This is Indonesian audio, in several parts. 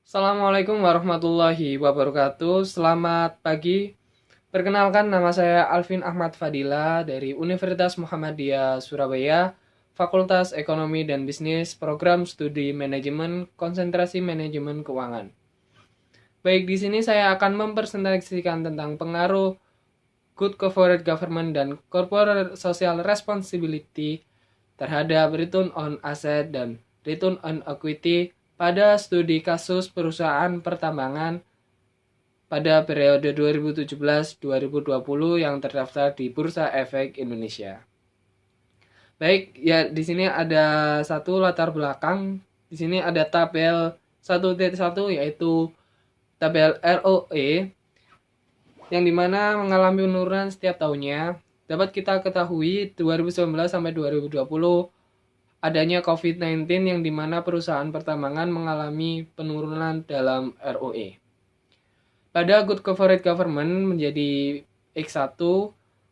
Assalamualaikum warahmatullahi wabarakatuh. Selamat pagi. Perkenalkan, nama saya Alvin Ahmad Fadila dari Universitas Muhammadiyah Surabaya, Fakultas Ekonomi dan Bisnis, Program Studi Manajemen, Konsentrasi Manajemen Keuangan. Baik, di sini saya akan mempresentasikan tentang pengaruh Good Corporate Government dan Corporate Social Responsibility terhadap Return on Asset dan Return on Equity pada studi kasus perusahaan pertambangan pada periode 2017-2020 yang terdaftar di Bursa Efek Indonesia. Baik, ya di sini ada satu latar belakang. Di sini ada tabel 1.1 yaitu tabel ROE yang dimana mengalami penurunan setiap tahunnya. Dapat kita ketahui 2019 sampai 2020 adanya COVID-19 yang dimana perusahaan pertambangan mengalami penurunan dalam ROE. Pada Good Corporate Government menjadi X1,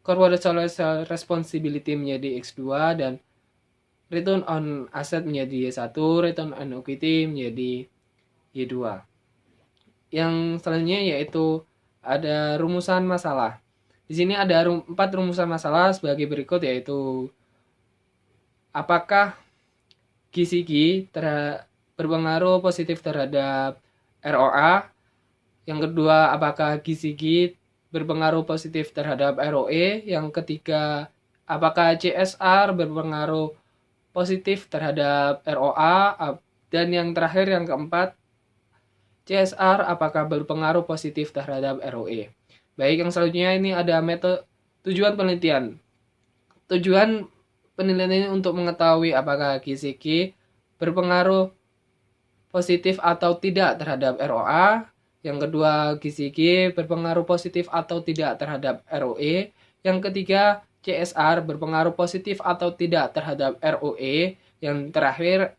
Corporate Social Responsibility menjadi X2, dan Return on Asset menjadi Y1, Return on Equity menjadi Y2. Yang selanjutnya yaitu ada rumusan masalah. Di sini ada 4 rumusan masalah sebagai berikut, yaitu apakah GCG berpengaruh positif terhadap ROA. Yang kedua, apakah GCG berpengaruh positif terhadap ROE. Yang ketiga, apakah CSR berpengaruh positif terhadap ROA. Dan yang terakhir, yang keempat, CSR apakah berpengaruh positif terhadap ROE. Baik, yang selanjutnya ini ada metode tujuan penelitian. Tujuan penelitian ini untuk mengetahui apakah GCG berpengaruh positif atau tidak terhadap ROA. Yang kedua, GCG berpengaruh positif atau tidak terhadap ROE. Yang ketiga, CSR berpengaruh positif atau tidak terhadap ROE. Yang terakhir,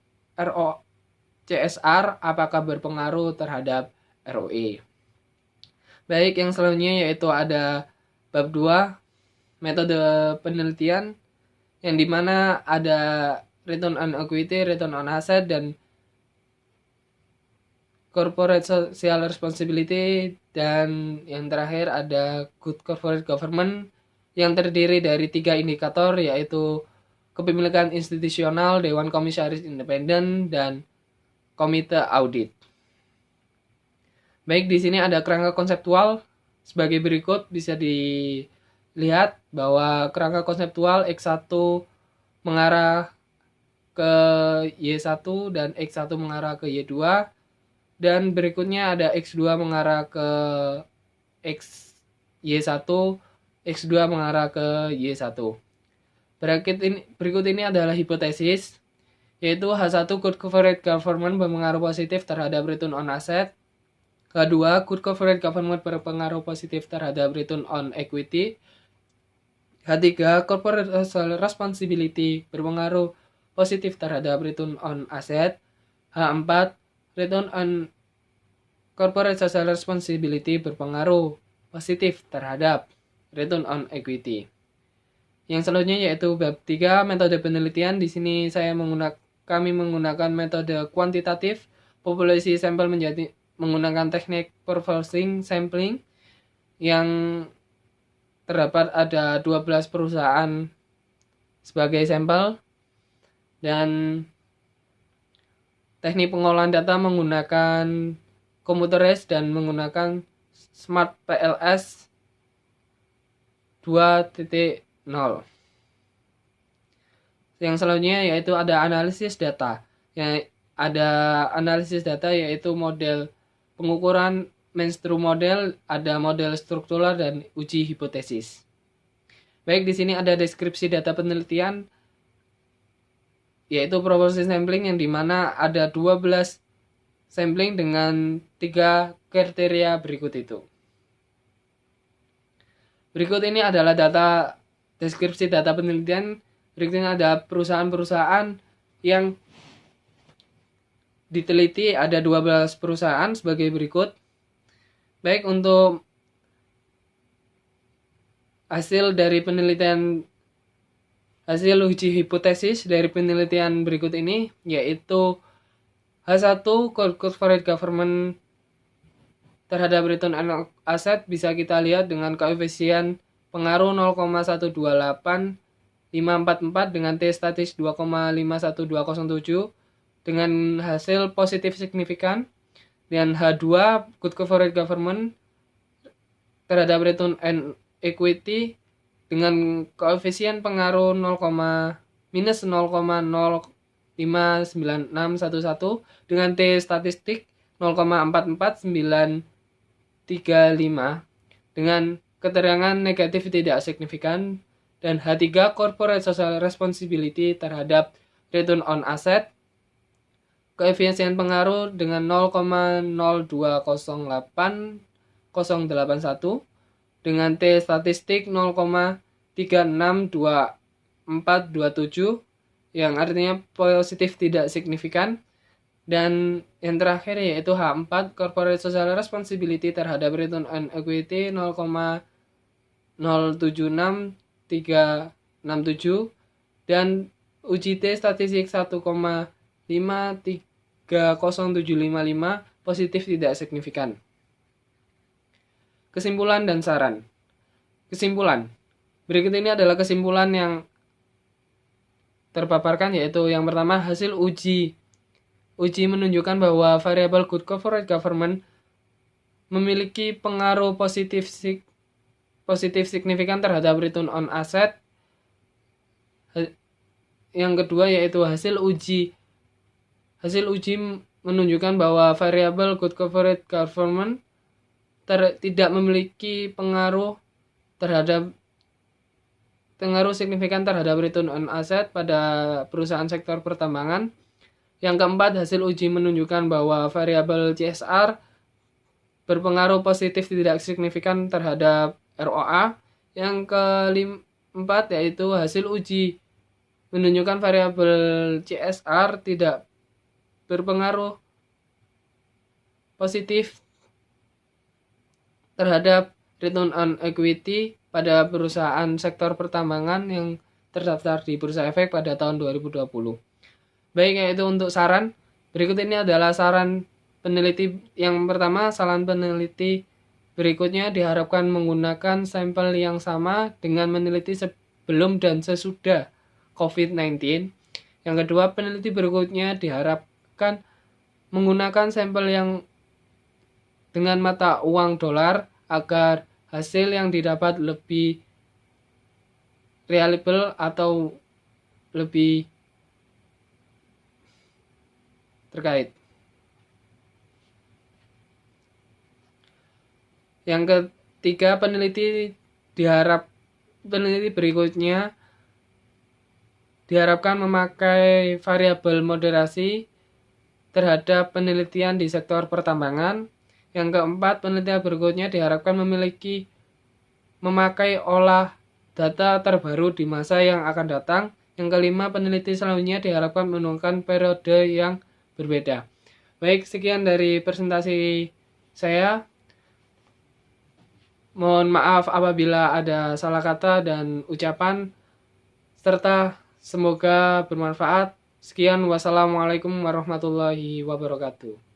CSR apakah berpengaruh terhadap ROE. Baik, yang selanjutnya yaitu ada bab 2, metode penelitian, yang dimana ada return on equity, return on asset, dan corporate social responsibility, dan yang terakhir ada good corporate government yang terdiri dari 3 indikator, yaitu kepemilikan institusional, Dewan Komisaris Independen, dan Komite Audit. Baik, di sini ada kerangka konseptual sebagai berikut. Bisa dilihat bahwa kerangka konseptual X1 mengarah ke Y1 dan X1 mengarah ke Y2, dan berikutnya ada X2 mengarah ke Y1, X2 mengarah ke Y1. Berikut ini adalah hipotesis, yaitu H1 good corporate government berpengaruh positif terhadap return on asset. Kedua, good corporate government berpengaruh positif terhadap return on equity. H3, corporate social responsibility berpengaruh positif terhadap return on asset. H4, return on corporate social responsibility berpengaruh positif terhadap return on equity. Yang selanjutnya yaitu bab 3, metode penelitian. Di sini kami menggunakan metode kuantitatif. Populasi sampel menggunakan teknik purposing sampling, yang terdapat ada 12 perusahaan sebagai sampel, dan teknik pengolahan data menggunakan computerized dan menggunakan Smart PLS 2.0. Yang selanjutnya yaitu ada analisis data. Yang ada analisis data yaitu model pengukuran mainstream model, ada model struktural, dan uji hipotesis. Baik, di sini ada deskripsi data penelitian, yaitu proporsi sampling, yang dimana ada 12 sampling dengan 3 kriteria berikut itu. Berikut ini adalah deskripsi data penelitian. Berikutnya ada perusahaan-perusahaan yang diteliti, ada 12 perusahaan sebagai berikut. Baik, untuk hasil uji hipotesis dari penelitian berikut ini, yaitu H1 corporate government terhadap return on asset bisa kita lihat dengan koefisien pengaruh 0,128544 dengan T statis 2,51207 dengan hasil positif signifikan, dan H2 good corporate government terhadap return on equity dengan koefisien pengaruh minus 0,059611 dengan T statistik 0,44935 dengan keterangan negatif tidak signifikan, dan H3 corporate social responsibility terhadap return on asset koefisien pengaruh dengan 0,0208081 dengan T statistik 0,362427 yang artinya positif tidak signifikan, dan yang terakhir yaitu H4 corporate social responsibility terhadap return on equity 0,076367 dan uji T statistik 1,530755 positif tidak signifikan. Kesimpulan dan saran. Kesimpulan. Berikut ini adalah kesimpulan yang terpaparkan, yaitu yang pertama, hasil uji menunjukkan bahwa variabel good corporate government memiliki pengaruh positif signifikan terhadap return on asset. Yang kedua yaitu hasil uji menunjukkan bahwa variabel good corporate government tidak memiliki pengaruh signifikan terhadap return on asset pada perusahaan sektor pertambangan. Yang keempat, hasil uji menunjukkan bahwa variabel CSR berpengaruh positif tidak signifikan terhadap ROA. Yang keempat yaitu hasil uji menunjukkan variabel CSR tidak berpengaruh positif terhadap return on equity pada perusahaan sektor pertambangan yang terdaftar di Bursa Efek pada tahun 2020. Baik, yaitu untuk saran. Berikut ini adalah saran peneliti. Yang pertama, saran peneliti berikutnya diharapkan menggunakan sampel yang sama dengan meneliti sebelum dan sesudah COVID-19. Yang kedua, peneliti berikutnya diharapkan menggunakan sampel yang dengan mata uang dolar agar hasil yang didapat lebih reliable atau lebih terkait. Yang ketiga, peneliti berikutnya diharapkan memakai variabel moderasi terhadap penelitian di sektor pertambangan. Yang keempat, penelitian berikutnya diharapkan memakai olah data terbaru di masa yang akan datang. Yang kelima, peneliti selanjutnya diharapkan menggunakan periode yang berbeda. Baik, sekian dari presentasi saya. Mohon maaf apabila ada salah kata dan ucapan, serta semoga bermanfaat. Sekian, wassalamualaikum warahmatullahi wabarakatuh.